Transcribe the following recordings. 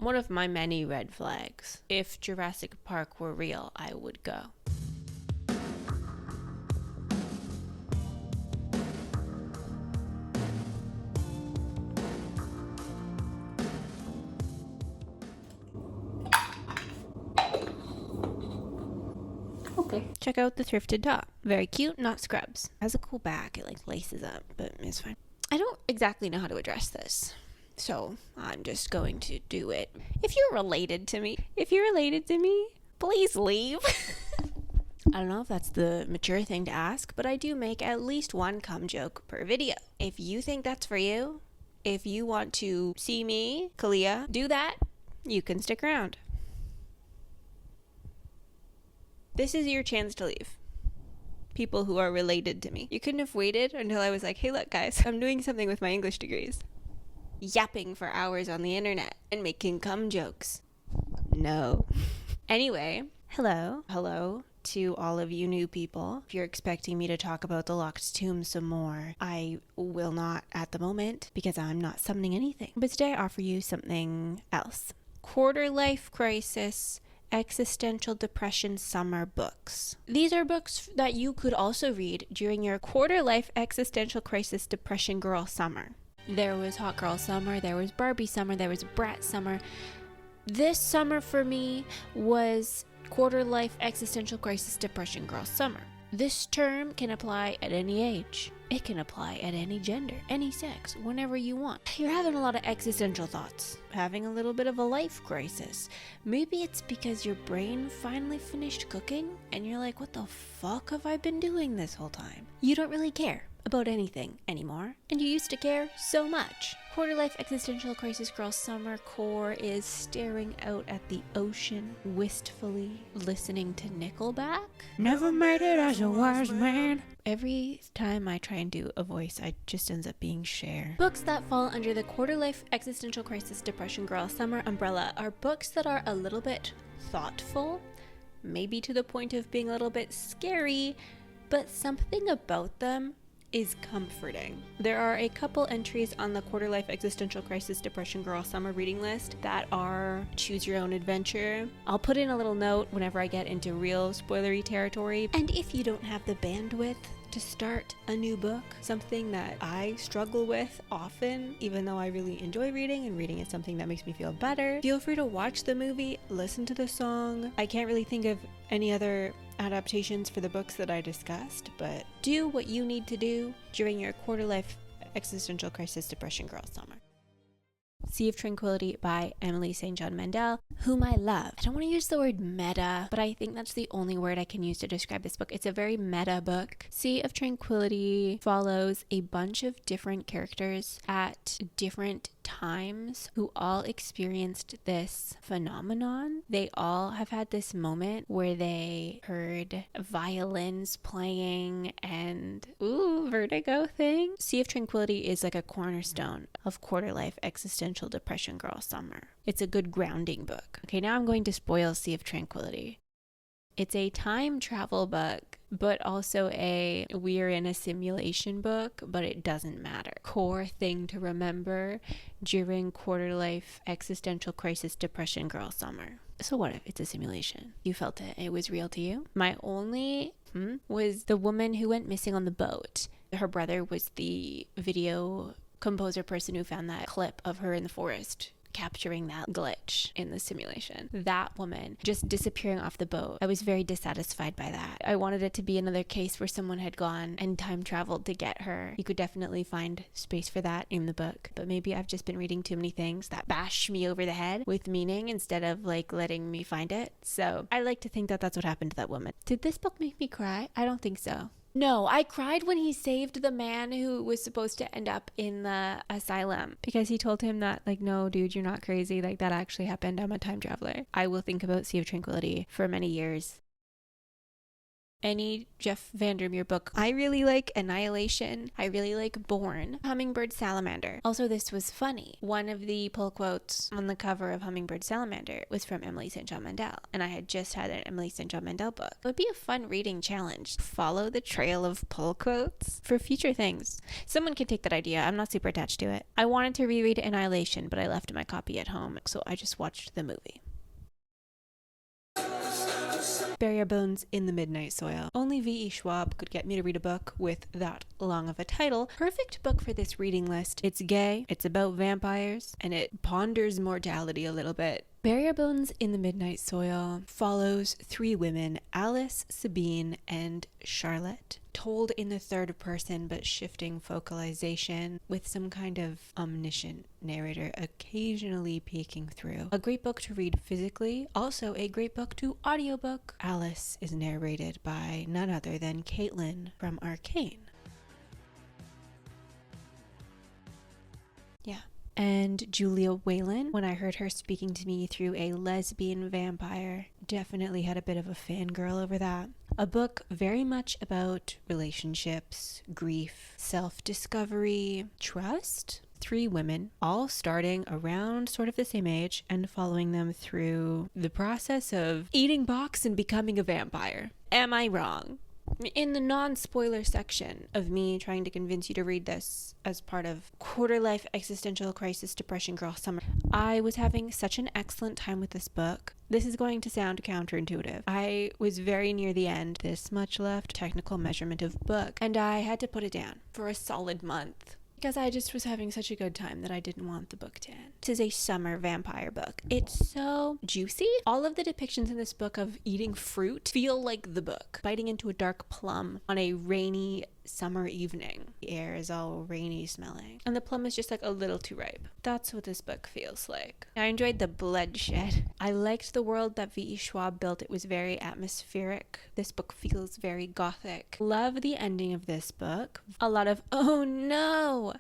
One of my many red flags. If Jurassic Park were real, I would go. Okay. Check out the thrifted top. Very cute, not scrubs. Has a cool back. It like laces up, but it's fine. I don't exactly know how to address this, so I'm just going to do it. If you're related to me, please leave. I don't know if that's the mature thing to ask, but I do make at least one cum joke per video. If you think that's for you, if you want to see me, Kalia, do that, you can stick around. This is your chance to leave. People who are related to me. You couldn't have waited until I was like, hey, look, guys, I'm doing something with my English degrees. Yapping for hours on the internet and making cum jokes. No. Anyway, hello to all of you new people. If you're expecting me to talk about the Locked Tomb some more, I will not at the moment because I'm not summoning anything. But today I offer you something else. Quarter life crisis existential depression summer books. These are books that you could also read during your quarter life existential crisis depression girl summer. There was Hot Girl Summer, there was Barbie Summer, there was Brat Summer. This summer for me was quarter life existential crisis depression girl summer. This term can apply at any age. It can apply at any gender, any sex, whenever you want. You're having a lot of existential thoughts, having a little bit of a life crisis. Maybe it's because your brain finally finished cooking and you're like, what the fuck have I been doing this whole time? You don't really care about anything anymore, and you used to care so much. Quarter life existential crisis girl summer core is staring out at the ocean wistfully, listening to Nickelback. Never made it as a wise man. Every time I try and do a voice, I just ends up being Cher. Books that fall under the quarter life existential crisis depression girl summer umbrella are books that are a little bit thoughtful, maybe to the point of being a little bit scary, but something about them is comforting. There are a couple entries on the Quarter Life Existential Crisis Depression Girl Summer reading list that are choose your own adventure. I'll put in a little note whenever I get into real spoilery territory. And if you don't have the bandwidth to start a new book, something that I struggle with often, even though I really enjoy reading, and reading is something that makes me feel better, feel free to watch the movie, listen to the song. I can't really think of any other adaptations for the books that I discussed, but do what you need to do during your quarter life existential crisis depression girl summer. Sea of Tranquility by Emily St. John Mandel, whom I love. I don't want to use the word meta, but I think that's the only word I can use to describe this book. It's a very meta book. Sea of Tranquility follows a bunch of different characters at different times who all experienced this phenomenon. They all have had this moment where they heard violins playing and vertigo thing. Sea of Tranquility is like a cornerstone of quarter life existential depression girl summer. It's a good grounding book. Okay, now I'm going to spoil Sea of Tranquility. It's a time travel book, but also a we're in a simulation book, but it doesn't matter. Core thing to remember during quarter life existential crisis depression girl summer. So what if it's a simulation? You felt it. It was real to you. My only was the woman who went missing on the boat. Her brother was the video composer person who found that clip of her in the forest capturing that glitch in the simulation. That woman just disappearing off the boat. I was very dissatisfied by that. I wanted it to be another case where someone had gone and time traveled to get her. You could definitely find space for that in the book, but maybe I've just been reading too many things that bash me over the head with meaning instead of like letting me find it. So I like to think that that's what happened to that woman. Did this book make me cry? I don't think so. No, I cried when he saved the man who was supposed to end up in the asylum because he told him that, like, no, dude, you're not crazy. Like, that actually happened. I'm a time traveler. I will think about Sea of Tranquility for many years. any Jeff Vandermeer book. I really like Annihilation. I really like Born. Hummingbird Salamander. Also, this was funny. One of the pull quotes on the cover of Hummingbird Salamander was from Emily St. John Mandel, and I had just had an Emily St. John Mandel book. It would be a fun reading challenge. Follow the trail of pull quotes for future things. Someone could take that idea. I'm not super attached to it. I wanted to reread Annihilation, but I left my copy at home, so I just watched the movie. Bury Our Bones in the Midnight Soil. Only V.E. Schwab could get me to read a book with that long of a title. Perfect book for this reading list. It's gay, it's about vampires, and it ponders mortality a little bit. Bury Our Bones in the Midnight Soil follows 3 women, Alice, Sabine, and Charlotte, told in the third person but shifting focalization with some kind of omniscient narrator occasionally peeking through. A great book to read physically, also a great book to audiobook. Alice is narrated by none other than Caitlin from Arcane. Yeah. And Julia Whalen, when I heard her speaking to me through a lesbian vampire, definitely had a bit of a fangirl over that. A book very much about relationships, grief, self-discovery, trust. 3 women, all starting around sort of the same age and following them through the process of eating box and becoming a vampire. Am I wrong? In the non-spoiler section of me trying to convince you to read this as part of quarter-life existential crisis depression girl summer, I was having such an excellent time with this book. This is going to sound counterintuitive. I was very near the end, this much left, technical measurement of book, and I had to put it down for a solid month. Because I just was having such a good time that I didn't want the book to end. This is a summer vampire book. It's so juicy. All of the depictions in this book of eating fruit feel like the book. Biting into a dark plum on a rainy summer evening. The air is all rainy smelling. And the plum is just like a little too ripe. That's what this book feels like. I enjoyed the bloodshed. I liked the world that V.E. Schwab built. It was very atmospheric. This book feels very gothic. Love the ending of this book. A lot of, oh no!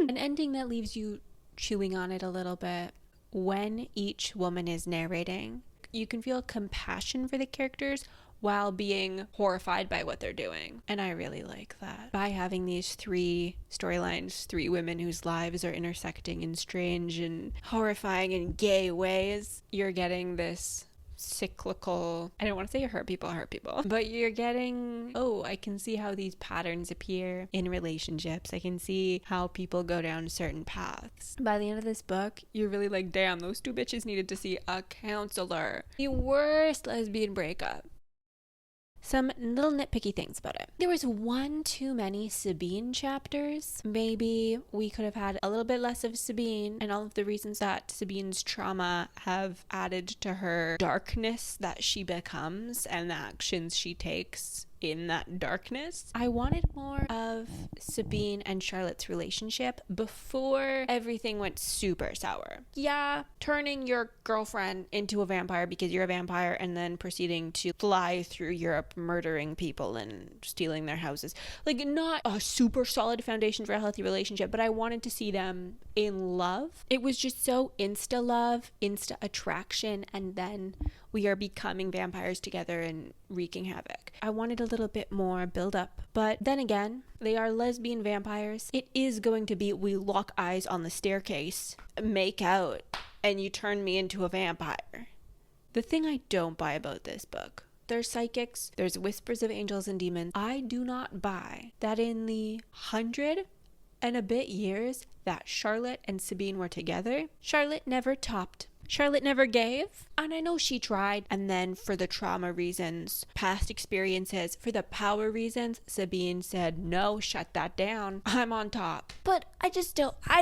An ending that leaves you chewing on it a little bit. When each woman is narrating, you can feel compassion for the characters while being horrified by what they're doing. And I really like that. By having these 3 storylines, 3 women whose lives are intersecting in strange and horrifying and gay ways, you're getting this cyclical, I don't want to say hurt people, but you're getting, oh, I can see how these patterns appear in relationships. I can see how people go down certain paths. By the end of this book, you're really like, damn, those 2 bitches needed to see a counselor. The worst lesbian breakup. Some little nitpicky things about it. There was one too many Sabine chapters. Maybe we could have had a little bit less of Sabine and all of the reasons that Sabine's trauma have added to her darkness that she becomes and the actions she takes in that darkness. I wanted more of Sabine and Charlotte's relationship before everything went super sour. Yeah, turning your girlfriend into a vampire because you're a vampire and then proceeding to fly through Europe murdering people and stealing their houses. Like, not a super solid foundation for a healthy relationship, but I wanted to see them in love. It was just so insta love, insta attraction, and then we are becoming vampires together and wreaking havoc. I wanted a little bit more build up, but then again, they are lesbian vampires. It is going to be, we lock eyes on the staircase, make out, and you turn me into a vampire. The thing I don't buy about this book, there's psychics, there's whispers of angels and demons. I do not buy that in the 100 and a bit years that Charlotte and Sabine were together, Charlotte never topped. Charlotte never gave, and I know she tried, and then for the trauma reasons, past experiences, for the power reasons, Sabine said, no, shut that down, I'm on top. But I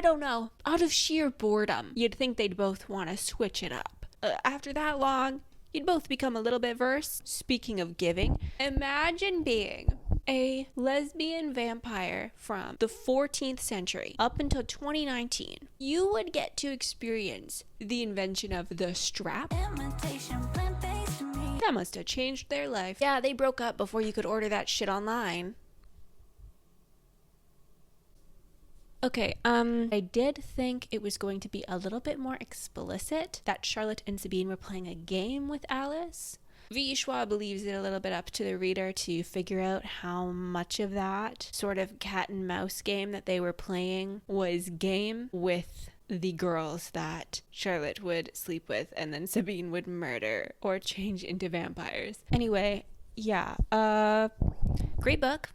don't know, out of sheer boredom, you'd think they'd both want to switch it up. After that long, you'd both become a little bit versed. Speaking of giving, imagine being a lesbian vampire from the 14th century up until 2019. You would get to experience the invention of the strap. That must have changed their life. Yeah, they broke up before you could order that shit online. Okay, I did think it was going to be a little bit more explicit that Charlotte and Sabine were playing a game with Alice. V. Schwab leaves it a little bit up to the reader to figure out how much of that sort of cat and mouse game that they were playing was game with the girls that Charlotte would sleep with and then Sabine would murder or change into vampires. Anyway, yeah, great book.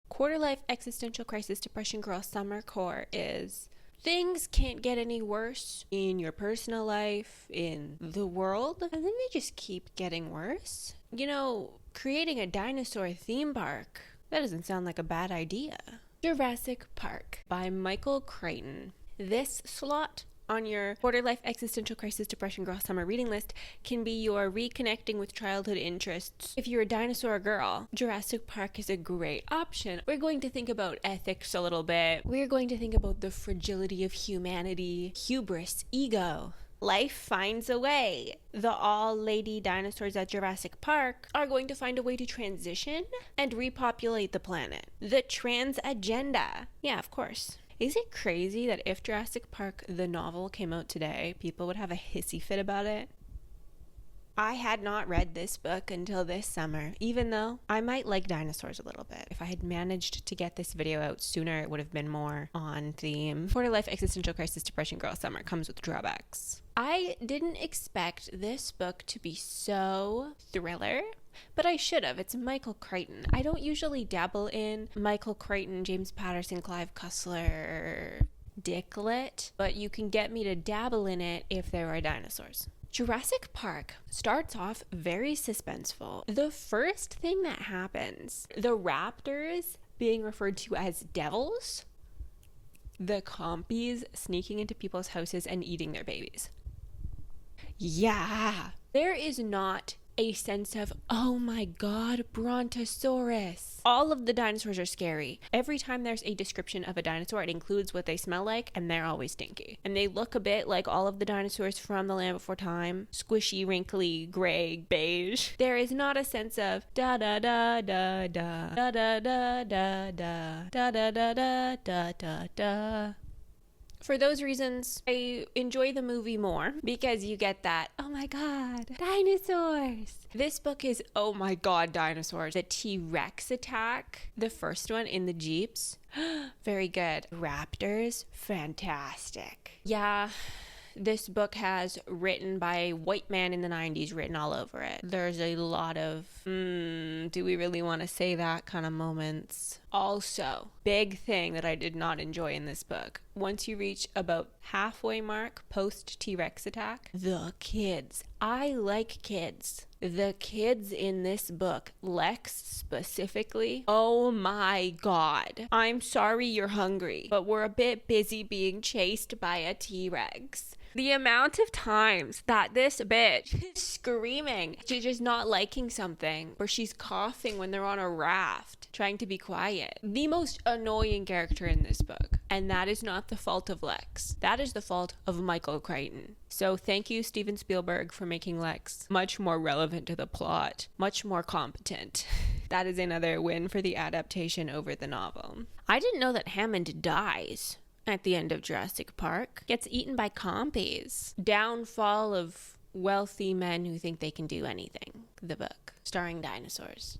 Quarter Life Existential Crisis Depression Girl Summer Core is things can't get any worse in your personal life, in the world, and then they just keep getting worse. You know, creating a dinosaur theme park, that doesn't sound like a bad idea. Jurassic Park by Michael Crichton. This slot on your Quarter Life Existential Crisis Depression Girl Summer reading list can be your reconnecting with childhood interests. If you're a dinosaur girl, Jurassic Park is a great option. We're going to think about ethics a little bit. We're going to think about the fragility of humanity, hubris, ego. Life finds a way. The all-lady dinosaurs at Jurassic Park are going to find a way to transition and repopulate the planet. The trans agenda. Yeah, of course. Is it crazy that if Jurassic Park, the novel, came out today, people would have a hissy fit about it? I had not read this book until this summer, even though I might like dinosaurs a little bit. If I had managed to get this video out sooner, it would have been more on theme. Quarter Life Existential Crisis Depression Girl Summer comes with drawbacks. I didn't expect this book to be so thriller, but I should have. It's Michael Crichton. I don't usually dabble in Michael Crichton, James Patterson, Clive Cussler, Dick Lit, but you can get me to dabble in it if there are dinosaurs. Jurassic Park starts off very suspenseful. The first thing that happens, the raptors being referred to as devils, the compies sneaking into people's houses and eating their babies. Yeah, there is not a sense of, oh my god, Brontosaurus. All of the dinosaurs are scary. Every time there's a description of a dinosaur, it includes what they smell like, and they're always stinky. And they look a bit like all of the dinosaurs from The Land Before Time. Squishy, wrinkly, gray, beige. There is not a sense of da da da da da da da da da da da da da da da da. For those reasons, I enjoy the movie more because you get that, oh my god, dinosaurs. This book is, oh my god, dinosaurs. The T-Rex attack, the first one in the Jeeps, very good. Raptors, fantastic. Yeah. This book has written by a white man in the 90s written all over it. There's a lot of, do we really want to say that kind of moments? Also, big thing that I did not enjoy in this book. Once you reach about halfway mark post T-Rex attack, the kids. I like kids. The kids in this book, Lex specifically, oh my god. I'm sorry you're hungry, but we're a bit busy being chased by a T-Rex. The amount of times that this bitch is screaming, she's just not liking something, or she's coughing when they're on a raft, trying to be quiet. The most annoying character in this book. And that is not the fault of Lex. That is the fault of Michael Crichton. So thank you, Steven Spielberg, for making Lex much more relevant to the plot, much more competent. That is another win for the adaptation over the novel. I didn't know that Hammond dies at the end of Jurassic Park. Gets eaten by compies. Downfall of wealthy men who think they can do anything. The book, starring dinosaurs.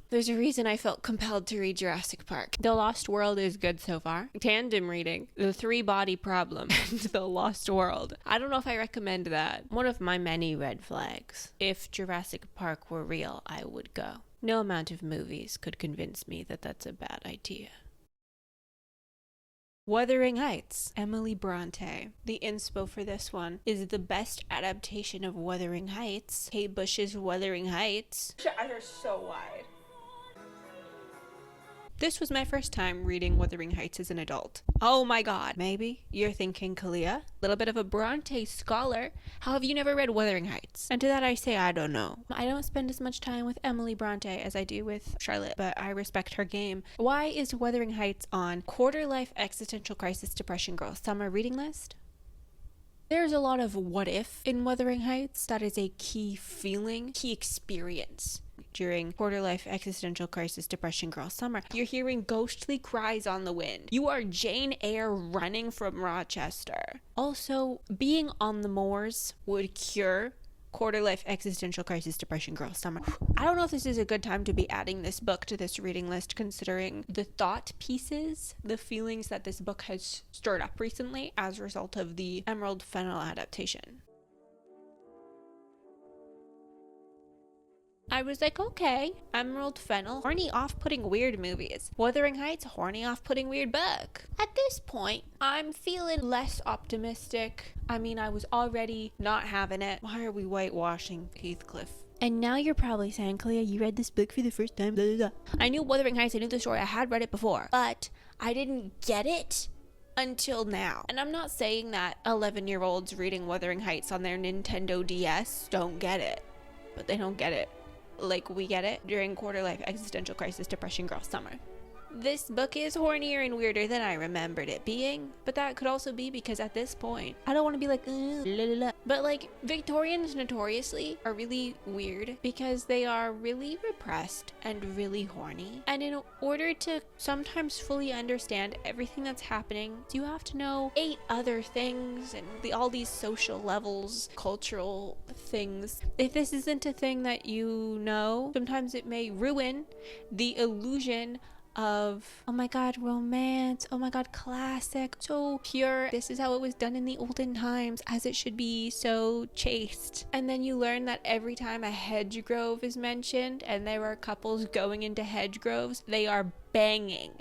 There's a reason I felt compelled to read Jurassic Park. The Lost World is good so far. Tandem reading, The Three-Body Problem, and The Lost World. I don't know if I recommend that. One of my many red flags. If Jurassic Park were real, I would go. No amount of movies could convince me that that's a bad idea. Wuthering Heights, Emily Bronte. The inspo for this one is the best adaptation of Wuthering Heights. Kate Bush's Wuthering Heights. Your eyes are so wide. This was my first time reading Wuthering Heights as an adult. Oh my god. Maybe you're thinking, Kalia, a little bit of a Bronte scholar. How have you never read Wuthering Heights? And to that I say, I don't know. I don't spend as much time with Emily Bronte as I do with Charlotte, but I respect her game. Why is Wuthering Heights on Quarter Life Existential Crisis Depression Girl Summer reading list? There's a lot of what if in Wuthering Heights. That is a key feeling, key experience. During Quarter Life Existential Crisis Depression Girl Summer, you're hearing ghostly cries on the wind. You are Jane Eyre running from Rochester. Also, being on the moors would cure Quarter life existential crisis depression girl summer. I don't know if this is a good time to be adding this book to this reading list, considering the thought pieces, the feelings that this book has stirred up recently as a result of the Emerald Fennel adaptation. I was like, okay, Emerald Fennel, horny, off-putting, weird movies. Wuthering Heights, horny, off-putting, weird book. At this point, I'm feeling less optimistic. I mean, I was already not having it. Why are we whitewashing Heathcliff? And now you're probably saying, Clea, you read this book for the first time, blah, blah, blah. I knew Wuthering Heights, I knew the story, I had read it before, but I didn't get it until now. And I'm not saying that 11-year-olds reading Wuthering Heights on their Nintendo DS don't get it, but they don't get it like we get it during quarter life existential crisis depression girl summer. This book is hornier and weirder than I remembered it being, but that could also be because at this point, I don't want to be like, la, la, la. But like, Victorians notoriously are really weird because they are really repressed and really horny. And in order to sometimes fully understand everything that's happening, you have to know 8 other things and all these social levels, cultural things. If this isn't a thing that you know, sometimes it may ruin the illusion of, oh my god, romance, oh my god, classic, so pure, this is how it was done in the olden times, as it should be, so chaste. And then you learn that every time a hedge grove is mentioned and there are couples going into hedge groves, they are banging.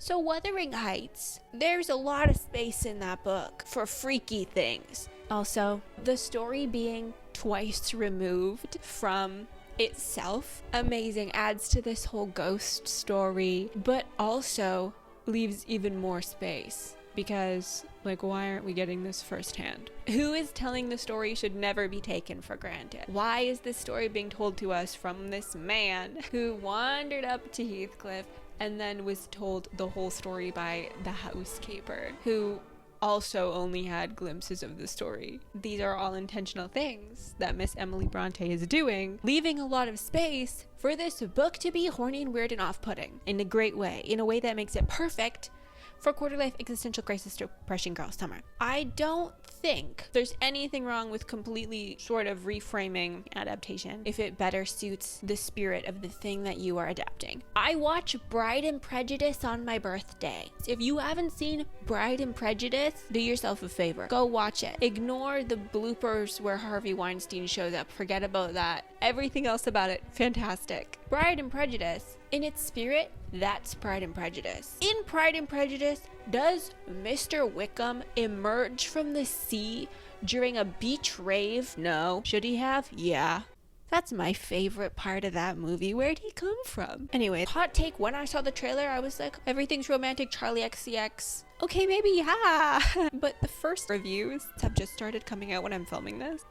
So Wuthering Heights, there's a lot of space in that book for freaky things. Also, the story being twice removed from itself, amazing, adds to this whole ghost story, but also leaves even more space because, like, why aren't we getting this firsthand? Who is telling the story should never be taken for granted. Why is this story being told to us from this man who wandered up to Heathcliff and then was told the whole story by the housekeeper, who also only had glimpses of the story? These are all intentional things that Miss Emily Bronte is doing, leaving a lot of space for this book to be horny and weird and off-putting in a great way, in a way that makes it perfect for quarter life existential crisis depression girl summer. I don't think there's anything wrong with completely sort of reframing adaptation if it better suits the spirit of the thing that you are adapting. I watch Bride and Prejudice on my birthday. If you haven't seen Bride and Prejudice, do yourself a favor. Go watch it. Ignore the bloopers where Harvey Weinstein shows up. Forget about that. Everything else about it, fantastic. Bride and Prejudice, in its spirit, that's Pride and Prejudice. In Pride and Prejudice, does Mr. Wickham emerge from the sea during a beach rave? No. Should he have? Yeah. That's my favorite part of that movie. Where'd he come from? Anyway, hot take, when I saw the trailer, I was like, everything's romantic, Charlie XCX. Okay, maybe, yeah. But the first reviews have just started coming out when I'm filming this.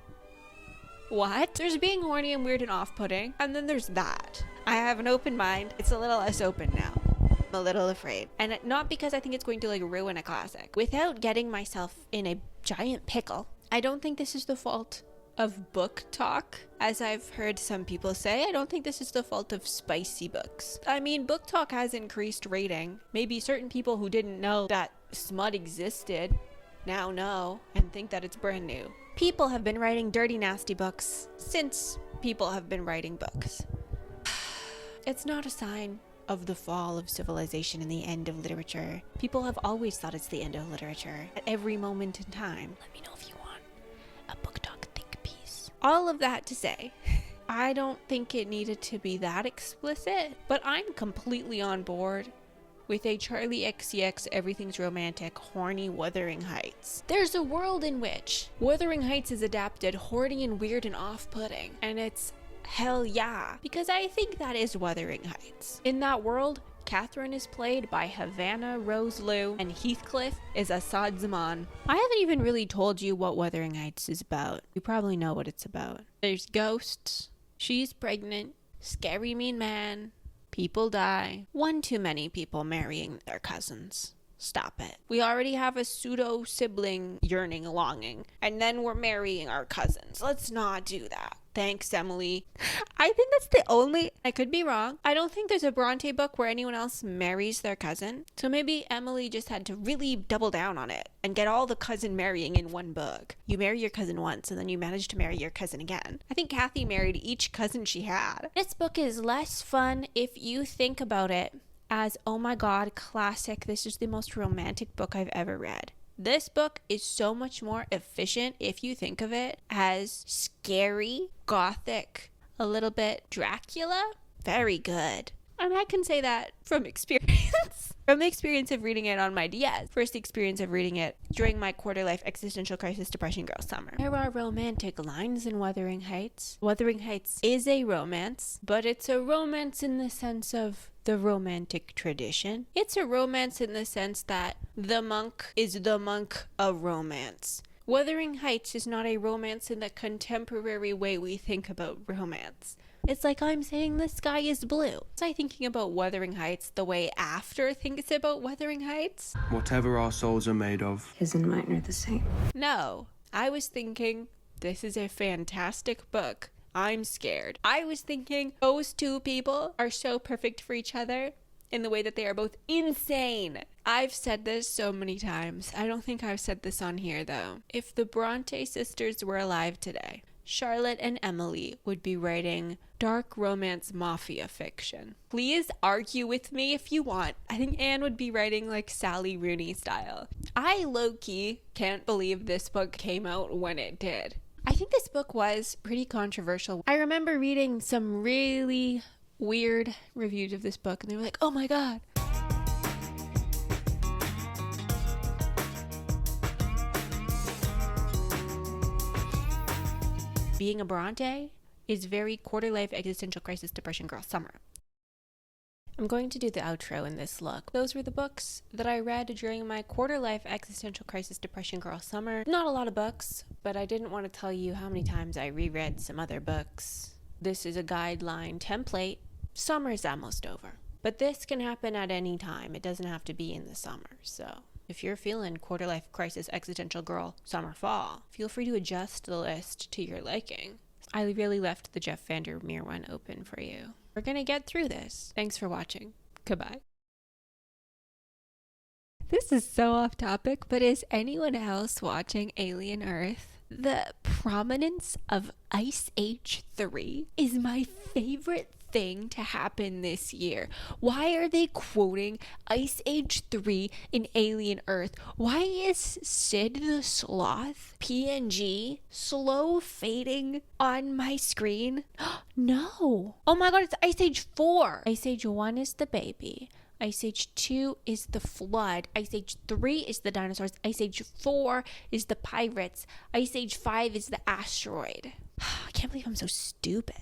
What? There's being horny and weird and off-putting, and then there's that. I have an open mind. It's a little less open now. I'm a little afraid. And not because I think it's going to, like, ruin a classic. Without getting myself in a giant pickle, I don't think this is the fault of booktok, as I've heard some people say. I don't think this is the fault of spicy books. I mean, booktok has increased rating. Maybe certain people who didn't know that smut existed now know and think that it's brand new. People have been writing dirty, nasty books since people have been writing books. It's not a sign of the fall of civilization and the end of literature. People have always thought it's the end of literature at every moment in time. Let me know if you want a booktok think piece. All of that to say, I don't think it needed to be that explicit, but I'm completely on board with a Charlie XCX everything's romantic horny Wuthering Heights. There's a world in which Wuthering Heights is adapted horny and weird and off-putting, and it's hell yeah, because I think that is Wuthering Heights. In that world, Catherine is played by Havana Rose Liu, and Heathcliff is Assad Zaman. I haven't even really told you what Wuthering Heights is about. You probably know what it's about. There's ghosts, she's pregnant, scary mean man, people die, one too many people marrying their cousins. Stop it. We already have a pseudo-sibling yearning longing, and then we're marrying our cousins. Let's not do that. Thanks, Emily. I think that's the only, I could be wrong. I don't think there's a Bronte book where anyone else marries their cousin. So maybe Emily just had to really double down on it and get all the cousin marrying in one book. You marry your cousin once and then you manage to marry your cousin again. I think Kathy married each cousin she had. This book is less fun if you think about it as, oh my god, classic. This is the most romantic book I've ever read. This book is so much more efficient if you think of it as scary, gothic, a little bit Dracula. Very good. And I can say that from experience. From the experience of reading it on my DS. First experience of reading it during my quarter-life existential crisis depression girl summer. There are romantic lines in Wuthering Heights. Wuthering Heights is a romance, but it's a romance in the sense of the romantic tradition. It's a romance in the sense that the monk is the monk of romance. Wuthering Heights is not a romance in the contemporary way we think about romance. It's like I'm saying the sky is blue. Was I thinking about Wuthering Heights the way After thinks about Wuthering Heights? Whatever our souls are made of. His and mine are the same. No, I was thinking this is a fantastic book. I'm scared. I was thinking those two people are so perfect for each other in the way that they are both insane. I've said this so many times. I don't think I've said this on here though. If the Bronte sisters were alive today, Charlotte and Emily would be writing dark romance mafia fiction. Please argue with me if you want. I think Anne would be writing like Sally Rooney style. I low-key can't believe this book came out when it did. I think this book was pretty controversial. I remember reading some really weird reviews of this book and they were like, oh my god. Being a Bronte is very quarter-life existential crisis depression girl summer. I'm going to do the outro in this look. Those were the books that I read during my quarter-life existential crisis depression girl summer. Not a lot of books, but I didn't want to tell you how many times I reread some other books. This is a guideline template. Summer's almost over. But this can happen at any time. It doesn't have to be in the summer. So if you're feeling quarter-life crisis existential girl summer fall, feel free to adjust the list to your liking. I really left the Jeff Vandermeer one open for you. We're gonna get through this. Thanks for watching. Goodbye. This is so off topic, but is anyone else watching Alien Earth? The prominence of Ice Age 3 is my favorite thing to happen this year. Why are they quoting Ice Age 3 in Alien Earth? Why is Sid the Sloth PNG slow fading on my screen? No. Oh my god, it's Ice Age 4. Ice Age 1 is the baby. Ice Age 2 is the flood. Ice Age 3 is the dinosaurs. Ice Age 4 is the pirates. Ice Age 5 is the asteroid. I can't believe I'm so stupid.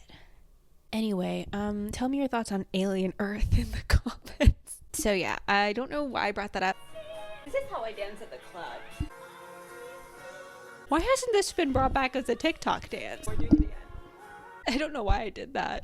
Anyway, tell me your thoughts on Alien Earth in the comments. So yeah, I don't know why I brought that up. This is how I dance at the club. Why hasn't this been brought back as a TikTok dance? We're doing it again. I don't know why I did that.